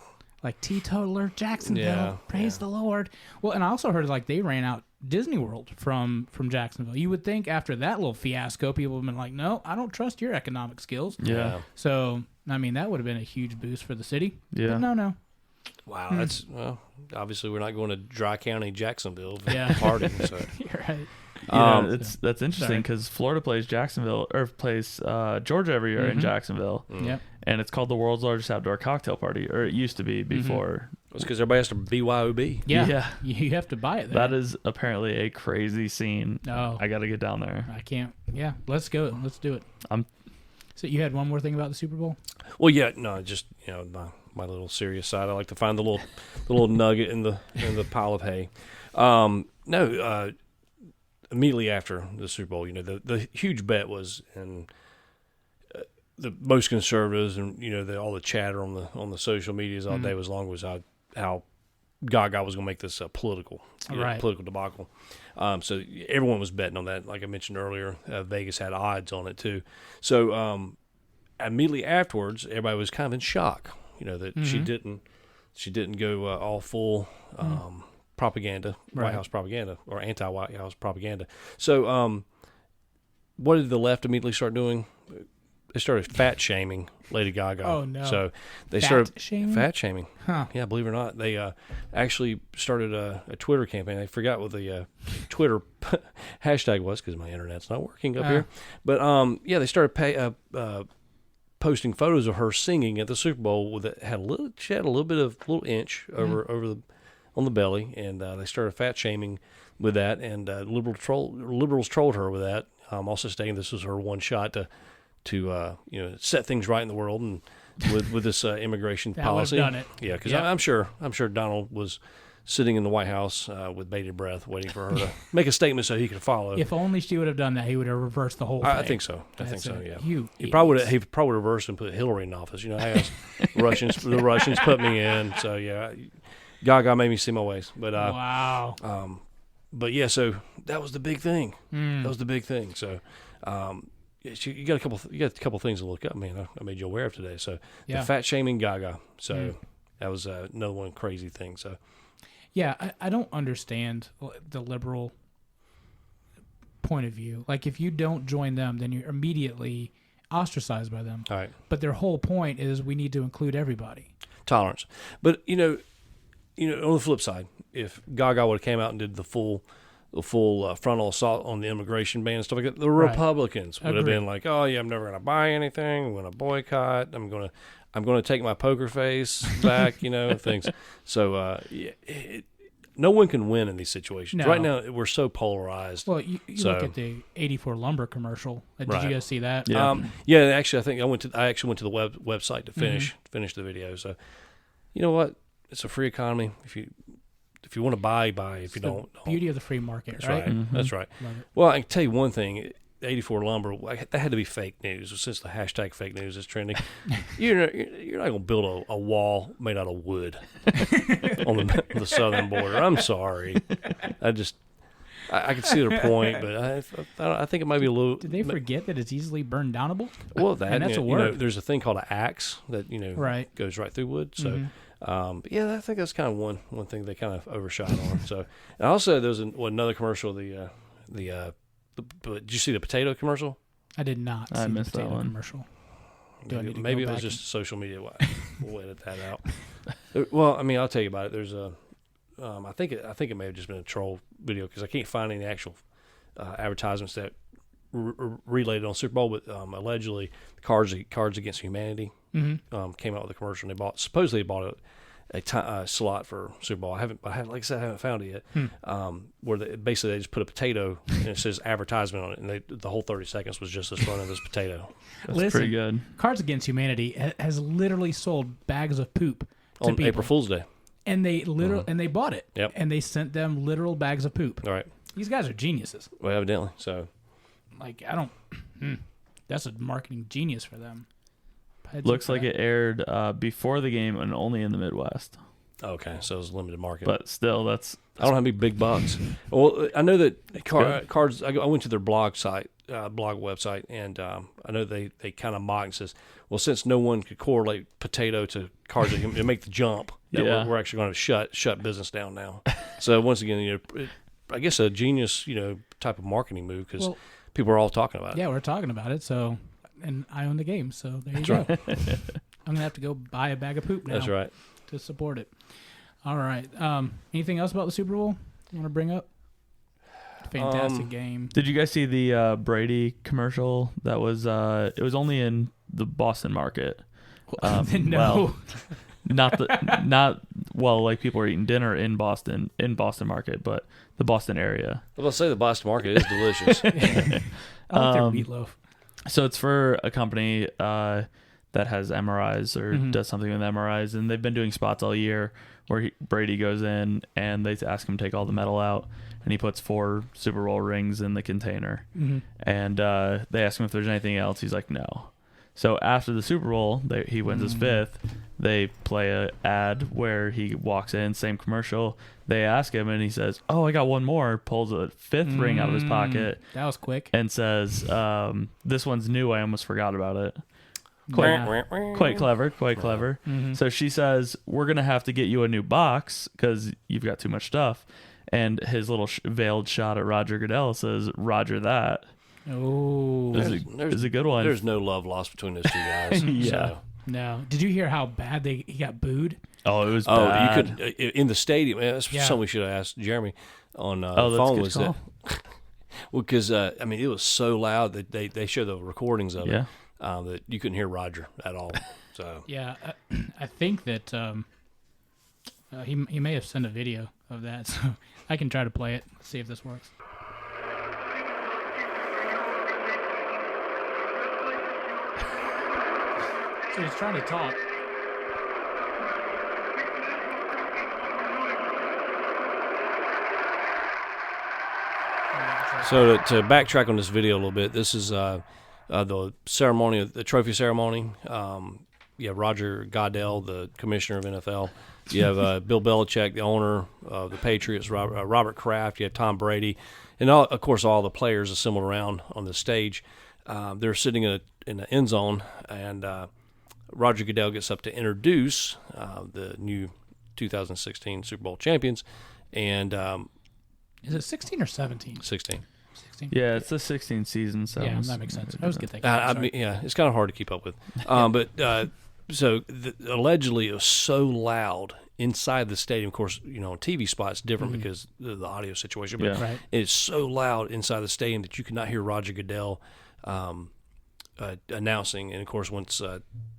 Like teetotaler Jacksonville. Yeah, Praise the Lord. Well, and I also heard like they ran out Disney World from Jacksonville. You would think after that little fiasco, people would have been like, no, I don't trust your economic skills. Yeah. So, I mean, that would have been a huge boost for the city. Yeah. But no. Wow, that's obviously we're not going to Dry County, Jacksonville, Yeah. partying. So You're right. That's interesting because Florida plays Georgia every year in Jacksonville. Yep. And it's called the world's largest outdoor cocktail party, or it used to be before. it's because everybody has to BYOB. Yeah. Yeah. You have to buy it there. That is apparently a crazy scene. Oh. I got to get down there. I can't. Yeah. Let's go. Let's do it. I'm So you had one more thing about the Super Bowl? Well, yeah, no, just my little serious side. I like to find the little nugget in the pile of hay. Immediately after the Super Bowl, the huge bet was, and the most conservatives, and all the chatter on the social medias all day was long was how Gaga was going to make this political debacle. So everyone was betting on that. Like I mentioned earlier, Vegas had odds on it too. So immediately afterwards, everybody was kind of in shock. That she didn't go all full propaganda, White House propaganda, or anti-White House propaganda. So what did the left immediately start doing? They started fat shaming Lady Gaga. Oh, no. So they Fat started fat shaming. Huh. Yeah, believe it or not, they actually started a Twitter campaign. I forgot what the Twitter hashtag was because my internet's not working up here. But they started posting photos of her singing at the Super Bowl she had a little bit of little inch over on the belly, and they started fat shaming with that, and liberals trolled her with that, also stating this was her one shot to set things right in the world and with this immigration That policy. would've done it. Yeah, because Yep. I'm sure Donald was sitting in the White House with bated breath, waiting for her to make a statement so he could follow. If only she would have done that, he would have reversed the whole thing. I think so. I think That's so. it. Yeah. You He probably reversed and put Hillary in office. I asked the Russians put me in. So yeah, Gaga made me see my ways. But wow. but yeah, so that was the big thing. That was the big thing. So you got a couple things to look up. Man, I made you aware of today. So Yeah. the fat shaming Gaga. So that was another one crazy thing. So Yeah, I don't understand the liberal point of view. Like, if you don't join them, then you're immediately ostracized by them. All right. But their whole point is we need to include everybody. Tolerance. But, on the flip side, if Gaga would have came out and did the full frontal assault on the immigration ban and stuff like that, the Republicans would have been like, "Oh yeah, I'm never going to buy anything. I'm going to boycott. I'm going to take my poker face back." Things. So no one can win in these situations. No. Right now, we're so polarized. Well, you look at the 84 lumber commercial. Did you guys see that? Yeah. Actually, I think I actually went to the website to finish the video. So, you know what? It's a free economy. If you want to buy. If you don't, beauty of the free market, that's right? right. That's right. Love it. Well, I can tell you one thing. 84 lumber, that had to be fake news. Since the hashtag fake news is trending, you're not going to build a wall made out of wood on the southern border. I'm sorry. I can see their point, but I think it might be a little. Did they forget that it's easily burn downable? Well, and that's a word. There's a thing called an axe that goes right through wood. So, but yeah, I think that's kind of one thing they kind of overshot on. So, and also there's another commercial. Did you see the potato commercial? I did not. I see missed the that potato one. Commercial. Maybe it was just social media. We'll edit that out. Well, I mean, I'll tell you about it. There's I think it may have just been a troll video because I can't find any actual advertisements that related on Super Bowl, but allegedly Cards Against Humanity came out with a commercial and they supposedly bought a slot for Super Bowl. I haven't found it yet. Where they just put a potato and it says advertisement on it, and the whole 30 seconds was just this front of this potato. That's pretty good. Cards Against Humanity has literally sold bags of poop to On people. April Fool's Day. And they and they bought it. Yep. And they sent them literal bags of poop. All right. These guys are geniuses. Well, evidently. So, like, I don't. That's a marketing genius for them. Looks like it aired before the game and only in the Midwest. okay, so it's limited market. But still, I don't have any big bucks. Well, I know that Cards. I went to their blog website, and I know they kind of mock and says, "Well, since no one could correlate potato to Cards, to make the jump, that we're actually going to shut business down now." So once again, I guess a genius, type of marketing move because people are all talking about it. Yeah, we're talking about it. So, and I own the game, so there you go. I'm gonna have to go buy a bag of poop now. That's right. To support it. All right. Anything else about the Super Bowl you want to bring up? Fantastic game. Did you guys see the Brady commercial? That was it was only in the Boston market. No. Well, like people are eating dinner in Boston market, but the Boston area. Well, I'll say the Boston market is delicious. I like their meatloaf. So it's for a company that has MRIs or does something with MRIs, and they've been doing spots all year where Brady goes in and they ask him to take all the metal out, and he puts 4 Super Bowl rings in the container. And they ask him if there's anything else. He's like, no. So after the Super Bowl, he wins his 5th. They play a ad where he walks in, same commercial. They ask him, and he says, "Oh, I got one more." Pulls a 5th ring out of his pocket. That was quick. And says, "This one's new. I almost forgot about it." Quite clever. So she says, "We're gonna have to get you a new box because you've got too much stuff." And his little veiled shot at Roger Goodell says, "Roger that." Oh, is a good one. There's no love lost between those two guys. Yeah. So. No. Did you hear how bad he got booed? Oh, it was bad. You could in the stadium. That's something we should have asked Jeremy on the phone. Was that? Well, because it was so loud that they show the recordings of it that you couldn't hear Roger at all. So yeah, I think that he may have sent a video of that, so I can try to play it. See if this works. So he's trying to talk. So to backtrack on this video a little bit, this is the ceremony, the trophy ceremony. Roger Goodell, the commissioner of NFL. You have Bill Belichick, the owner of the Patriots, Robert Kraft. You have Tom Brady, and of course all the players assembled around on the stage. They're sitting in the end zone, and Roger Goodell gets up to introduce the new 2016 Super Bowl champions, and is it 16 or 17? 16. 16. Yeah, it's the 16th season. So Yeah, that makes sense. I was good. I mean, yeah, it's kind of hard to keep up with. Allegedly it was so loud inside the stadium. Of course, on TV spots different because of the audio situation. But Yeah. it's so loud inside the stadium that you could not hear Roger Goodell announcing. And of course, once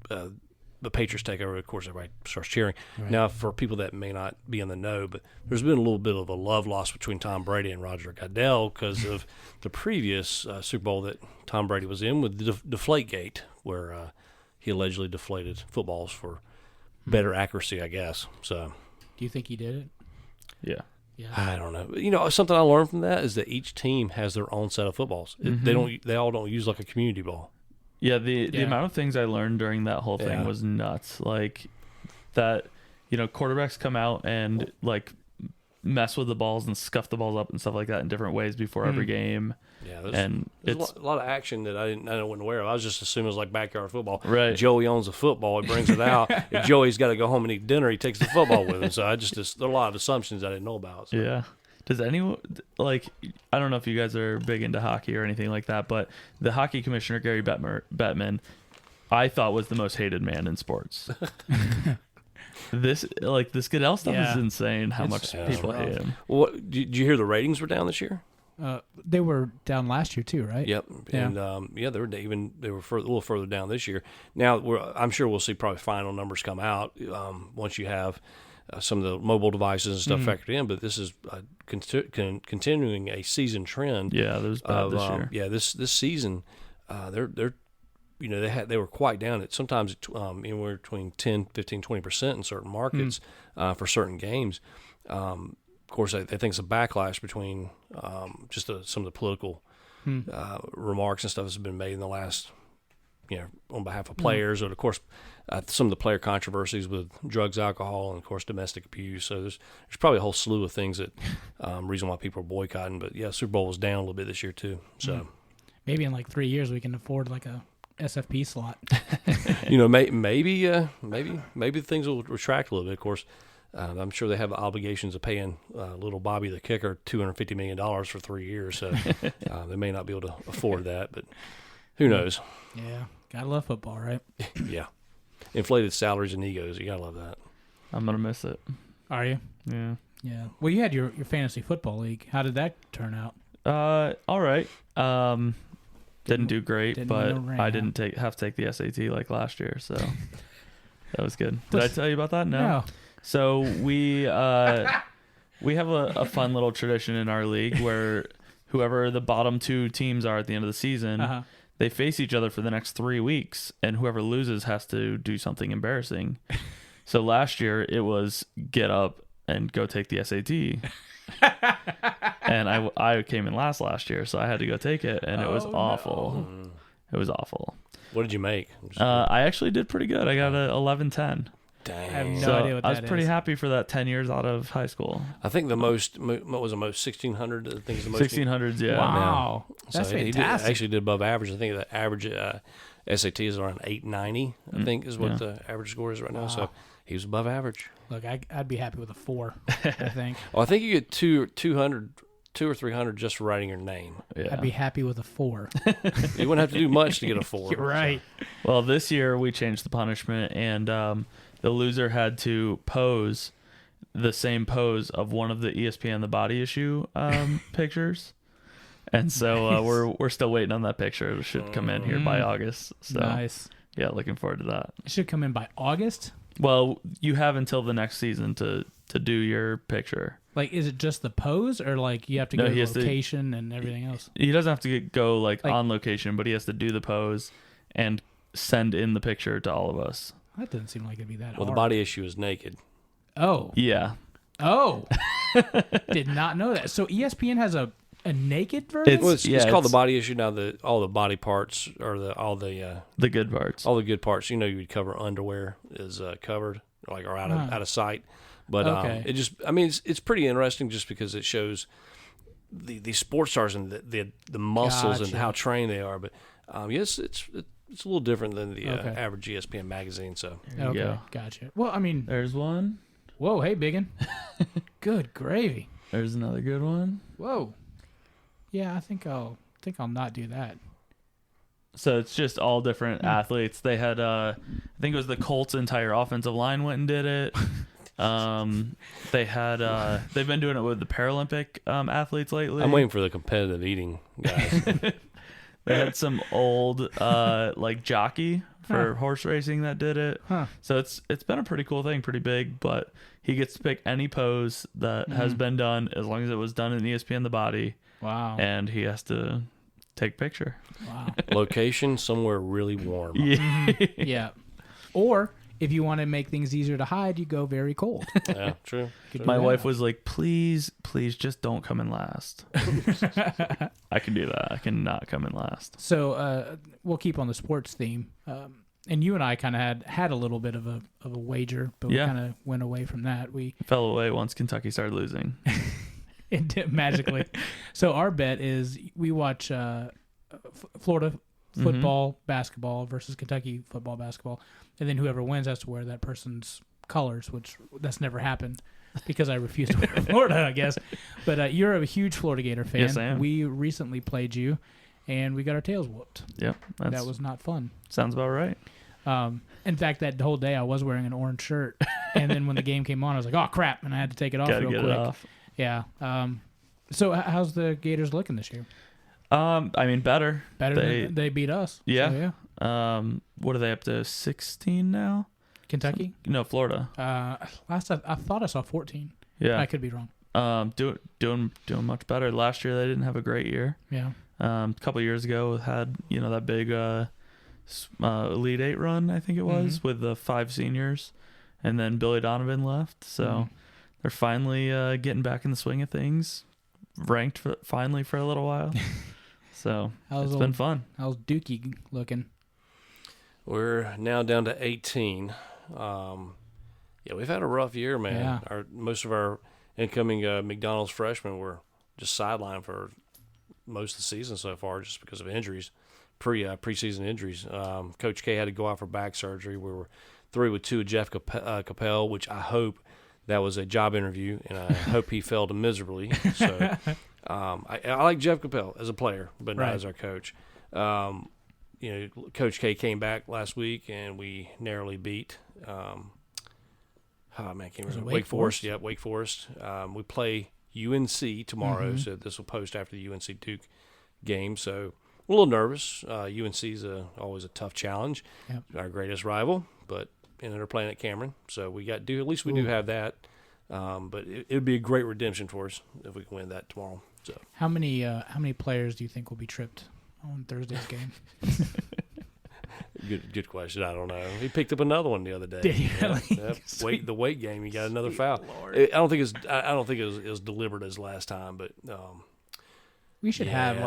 the Patriots take over, of course, everybody starts cheering. Right. Now, for people that may not be in the know, but there's been a little bit of a love loss between Tom Brady and Roger Goodell because of the previous Super Bowl that Tom Brady was in with the Deflategate, where he allegedly deflated footballs for better accuracy, I guess. So, do you think he did it? Yeah. Yeah. I don't know. Something I learned from that is that each team has their own set of footballs. They all don't use like a community ball. Yeah, the amount of things I learned during that whole thing was nuts. Like that, quarterbacks come out and like mess with the balls and scuff the balls up and stuff like that in different ways before every game. Yeah, there's a lot of action that I wasn't aware of. I was just assuming it was like backyard football. Right. Joey owns a football. He brings it out. If Joey's got to go home and eat dinner, he takes the football with him. So there are a lot of assumptions I didn't know about. So. Yeah. Does anyone, I don't know if you guys are big into hockey or anything like that, but the hockey commissioner, Gary Bettman, I thought was the most hated man in sports. This Goodell stuff is insane how much people hate him. Well, did you hear the ratings were down this year? They were down last year too, right? Yep. Yeah. And they were a little further down this year. Now I'm sure we'll see probably final numbers come out once you have some of the mobile devices and stuff factored in. But this is continuing a season trend. Yeah, that was bad this year. Yeah, this season, they were quite down. It sometimes anywhere between 10, 15, 20% in certain markets for certain games. Of course, I think it's a backlash between just some of the political remarks and stuff that's been made in the last, on behalf of players, and of course, some of the player controversies with drugs, alcohol, and of course, domestic abuse. So there's probably a whole slew of things that reason why people are boycotting. But yeah, Super Bowl was down a little bit this year too. So maybe in like 3 years we can afford like a SFP slot. Maybe things will retract a little bit. Of course. I'm sure they have obligations of paying little Bobby the kicker $250 million for 3 years, so they may not be able to afford that, but who knows? Yeah, gotta love football, right? Yeah, inflated salaries and egos, you gotta love that. I'm gonna miss it. Are you? Yeah. Yeah. Well, you had your fantasy football league. How did that turn out? All right. Didn't do great, but I didn't have to take the SAT like last year, so that was good. Did I tell you about that? No. So we have a fun little tradition in our league where whoever the bottom two teams are at the end of the season, they face each other for the next 3 weeks, and whoever loses has to do something embarrassing. So last year it was get up and go take the SAT. And I came in last year, so I had to go take it, and it was awful. No. It was awful. What did you make? I actually did pretty good. I got a 11.10. Dang. I have no idea what that is. I was pretty happy for that 10 years out of high school. I think the most, what was the most, 1,600? I think is the most. 1,600s, yeah. Wow. That's fantastic. He actually did above average. I think the average SAT is around 890, I think is what the average score is right now. So he was above average. Look, I'd be happy with a 4, I think. Well, I think you get 200 or 300 just for writing your name. Yeah. I'd be happy with a 4. You wouldn't have to do much to get a 4. You're right. So. Well, this year we changed the punishment, and the loser had to pose the same pose of one of the ESPN The Body Issue pictures. And so nice. we're still waiting on that picture. It should come in here by August. So nice. Yeah, looking forward to that. It should come in by August? Well, you have until the next season to do your picture. Like, is it just the pose, or like you have to go to location and everything else? He doesn't have to go like on location, but he has to do the pose and send in the picture to all of us. That doesn't seem like it'd be that hard. Well, The Body Issue is naked. Oh. Yeah. Oh. Did not know that. So ESPN has a naked version? It's called The Body Issue now. All the body parts or all the good parts. All the good parts. You would cover underwear is covered or out of sight. But it's pretty interesting just because it shows the sports stars and the muscles and how trained they are. But yes, it's a little different than the average ESPN magazine. So okay, gotcha. Well, I mean, there's one. Whoa, hey, Biggun. Good gravy. There's another good one. Whoa. Yeah, I think I'll not do that. So it's just all different athletes. They had, I think it was the Colts' entire offensive line went and did it. They had, they've been doing it with the Paralympic athletes lately. I'm waiting for the competitive eating guys. They had some old like jockey for horse racing that did it. So it's been a pretty cool thing, pretty big, but he gets to pick any pose that has been done as long as it was done in ESPN The Body. Wow. And he has to take a picture. Wow. Location somewhere really warm. Yeah. Or if you want to make things easier to hide, you go very cold. Yeah, true. My wife was like, please just don't come in last. I can do that. I cannot come in last. So we'll keep on the sports theme. And you and I kind of had a little bit of a wager, but we kind of went away from that. We fell away once Kentucky started losing. It did magically. So our bet is we watch Florida football, basketball versus Kentucky football, basketball, and then whoever wins has to wear that person's colors, which that's never happened because I refuse to wear Florida, I guess. But you're a huge Florida Gator fan. Yes, I am. We recently played you, and we got our tails whooped. Yep. That was not fun. Sounds about right. In fact, that whole day I was wearing an orange shirt, and then when the game came on, I was like, "Oh crap!" and I had to take it off real quick. It off. Yeah. So how's the Gators looking this year? I mean, better. Than they beat us. Yeah. So, yeah. What are they up to? 16 now? Kentucky? No, Florida. Last I thought I saw 14. Yeah. I could be wrong. Doing much better. Last year they didn't have a great year. Yeah. A couple of years ago had that big Elite Eight run, I think it was, with the 5 seniors, and then Billy Donovan left. So they're finally getting back in the swing of things. Ranked finally for a little while. So it's been fun. How's Dookie looking? We're now down to 18. We've had a rough year, man. Yeah. Most of our incoming McDonald's freshmen were just sidelined for most of the season so far just because of injuries, preseason injuries. Coach K had to go out for back surgery. We were 3-2 with Jeff Capel, which I hope that was a job interview, and I hope he failed miserably. So I like Jeff Capel as a player, but not as our coach. Coach K came back last week, and we narrowly beat Wake Forest. Yep, Wake Forest. We play UNC tomorrow, so this will post after the UNC Duke game. So a little nervous. UNC is always a tough challenge. Yep. Our greatest rival, but they're playing at Cameron, so we got at least we do have that. But it would be a great redemption for us if we can win that tomorrow. So how many players do you think will be tripped on Thursday's game? Good question. I don't know. He picked up another one the other day. Did he really? The weight game. He got another foul. I don't think it was as deliberate as last time, but we should have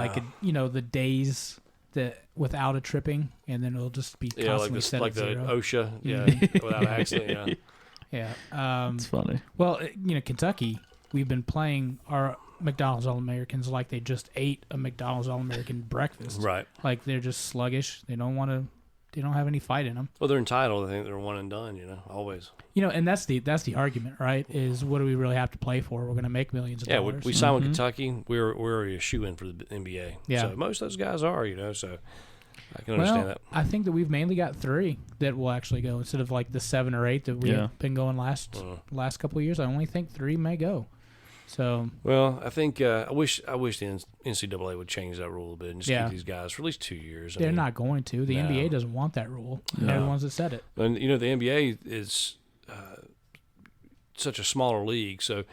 the days that without a tripping, and then it'll just be constantly set at zero. The OSHA, without accident. Yeah. It's funny. Well, Kentucky, we've been playing our McDonald's All-Americans like they just ate a McDonald's All-American breakfast. Right. Like they're just sluggish. They don't have any fight in them. Well, they're entitled. I think they're one and done, always. And that's the argument, right? Is what do we really have to play for? We're going to make millions of dollars. We signed with Kentucky. We're a shoe-in for the NBA. Yeah. So most of those guys are, so I can understand that. I think that we've mainly got 3 that will actually go instead of like the 7 or 8 that we've been going last couple of years. I only think 3 may go. So well, I think I wish the NCAA would change that rule a little bit and just keep these guys for at least 2 years. They're not going to. The NBA doesn't want that rule. They're the ones that said it. And the NBA is such a smaller league, so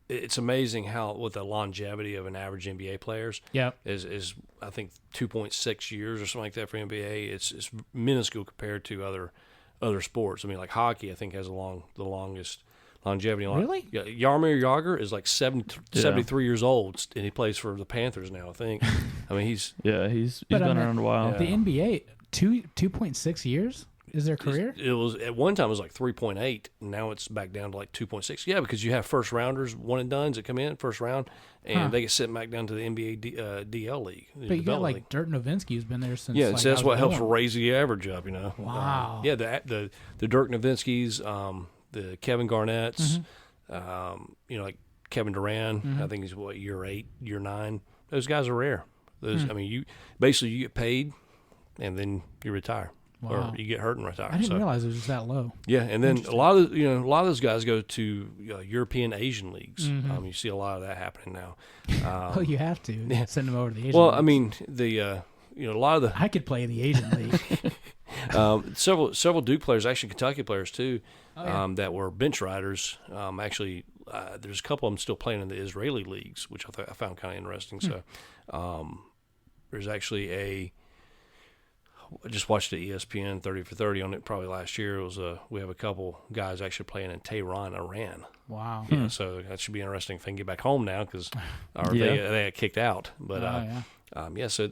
it's amazing what the longevity of an average NBA players is. I think 2.6 years or something like that for NBA. It's minuscule compared to other sports. I mean, like hockey, I think has the longest longevity. Really? Yeah, Jaromir Jagr is like 73 years old, and he plays for the Panthers now, I think. I mean, he's been around a while. The NBA, 2.6 years is their career? It was at one time it was like 3.8, and now it's back down to like 2.6. Yeah, because you have first rounders, one and dones that come in first round, and they get sent back down to the NBA DL league. But you got like Dirk Nowitzki who's been there since. Yeah, so that's what helps raise the average up. Wow. The Dirk Nowitzkis. the Kevin Garnett's, like Kevin Durant. I think he's year 8, year 9. Those guys are rare. Those, I mean, you get paid, and then you retire. Or you get hurt and retire. I didn't realize it was just that low. Yeah, and then a lot of those guys go to European Asian leagues. You see a lot of that happening now. Well, you have to send them over to the Asian. Well, leagues. I mean, a lot of the I could play in the Asian league. several Duke players, actually Kentucky players too, that were bench riders. Actually, there's a couple of them still playing in the Israeli leagues, which I found kind of interesting. So, there's actually I just watched the ESPN 30 for 30 on it probably last year. It was we have a couple guys actually playing in Tehran, Iran. Wow. Yeah, so that should be interesting if they can get back home now because they got kicked out. But so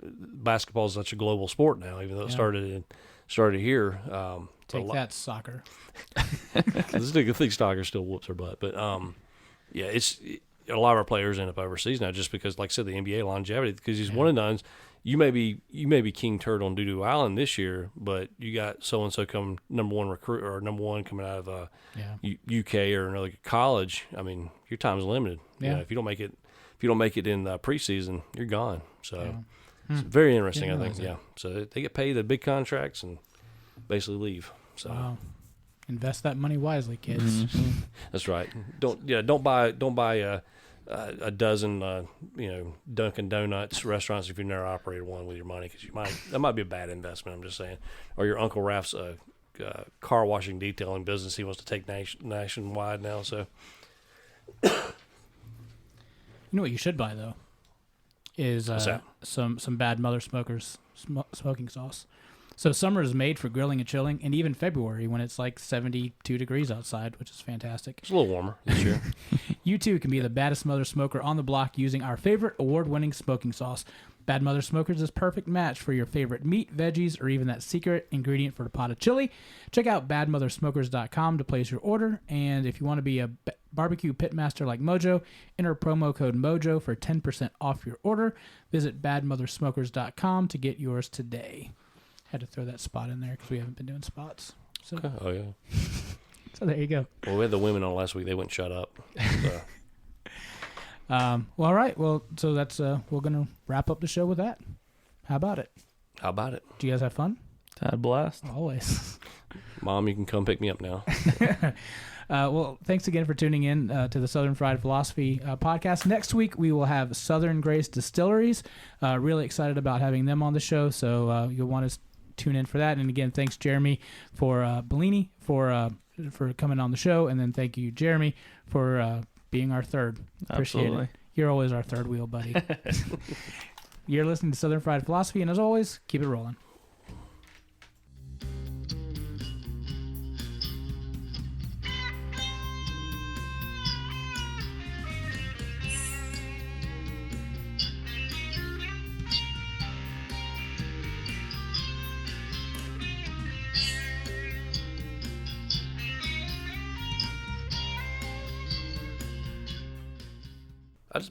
basketball is such a global sport now, even though it started here. Take that, soccer. I think soccer still whoops our butt, but it's a lot of our players end up overseas now just because, like I said, the NBA longevity because these one and dones. You may be King Turtle on Doo-Doo Island this year, but you got so and so come number one recruit or number one coming out of UK or another college. I mean, your time's limited. Yeah. If you don't make it in preseason, you're gone. So it's very interesting. I think. Yeah. So they get paid the big contracts and basically leave. So invest that money wisely, kids. That's right. Don't buy a dozen, Dunkin' Donuts restaurants if you've never operated one with your money because that might be a bad investment. I'm just saying. Or your Uncle Ralph's car washing detailing business he wants to take nationwide now. So, you know what you should buy though is some Bad Mother Smokers smoking sauce. So summer is made for grilling and chilling, and even February when it's like 72 degrees outside, which is fantastic. It's a little warmer this year. You too can be the baddest mother smoker on the block using our favorite award-winning smoking sauce. Bad Mother Smokers is perfect match for your favorite meat, veggies, or even that secret ingredient for the pot of chili. Check out badmothersmokers.com to place your order, and if you want to be a barbecue pitmaster like Mojo, enter promo code MOJO for 10% off your order. Visit badmothersmokers.com to get yours today. Had to throw that spot in there because we haven't been doing spots. So. Okay. Oh, yeah. So there you go. Well, we had the women on last week. They wouldn't shut up. So. Well, all right. Well, so that's we're going to wrap up the show with that. How about it? Do you guys have fun? Had a blast. Always. Mom, you can come pick me up now. Well, thanks again for tuning in to the Southern Fried Philosophy podcast. Next week, we will have Southern Grace Distilleries. Really excited about having them on the show, so you'll want to tune in for that. And again, thanks Jeremy Bellini for coming on the show, and then thank you Jeremy for being our third. Appreciate Absolutely. it. You're always our third wheel, buddy. You're listening to Southern Fried Philosophy, and as always, keep it rolling.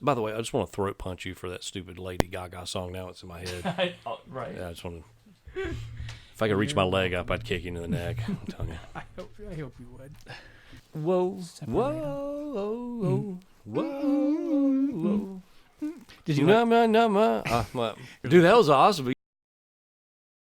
By the way, I just want to throat punch you for that stupid Lady Gaga song. Now it's in my head. Right. Yeah, I just want to. If I could reach my leg up, I'd kick you in the neck. I'm telling you. I hope you would. Whoa, whoa, whoa. Did you? Dude, that was awesome.